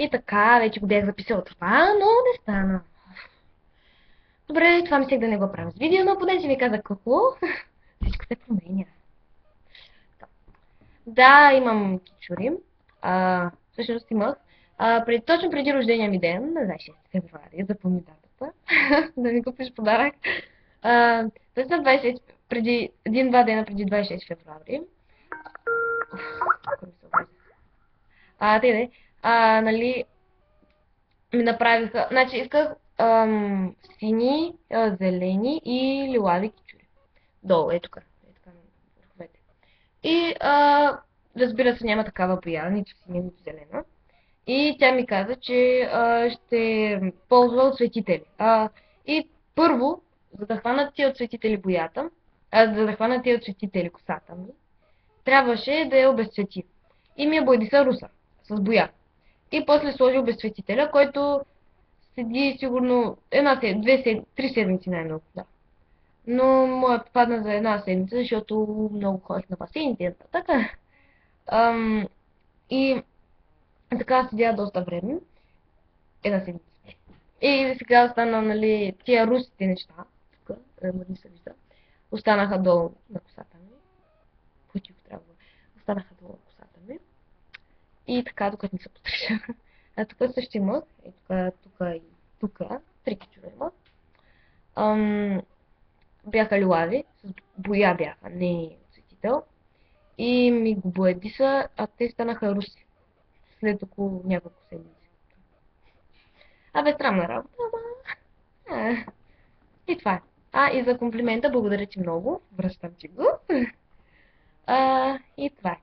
И така, вече го бях записала това, но не стана. Добре, това мислех да не го правя с видео, но понеже ви казах какво, всичко се променя. Да, имам кичури. Всъщност имах. Точно преди рождения ми ден, на 26 февруари, запомни датата, да ми купиш подарък. Точно 26, преди, един-два дена преди 26 февруари. Тъй де, нали, ми направиха, значи исках сини, зелени и лилави кичури. Долу, ето тук, на върховете. И разбира се, няма такава боя, нито синя, нито зелена. И тя ми каза, че ще ползва осветители. И първо, за да хванат тия осветители боята, за да хванат тия осветители косата ми, трябваше да я обезцвети. И ми я бойдиса руса с боя. И после сложи обезцветителя, който седи сигурно три седмици най-много. Да. Но моят падна за една седмица, защото много ходих на басейните и нататък. И така седя доста време. Една седмица. И сега остана, нали, тия русите неща. Тук, не се вижда. Останаха долу на косата ми. Пътюк трябва. Останаха долу на косата ми. И така, докато не се пострижа. А тук също имах. И тук и тук. Три кичура имах. Бяха лилави. С боя бяха, не цветител. И ми го боядиса, а те станаха руси. След около няколко седмици. Странна работа, ама... И това е. И за комплимента, благодаря ти много. Връщам ти го. И това е.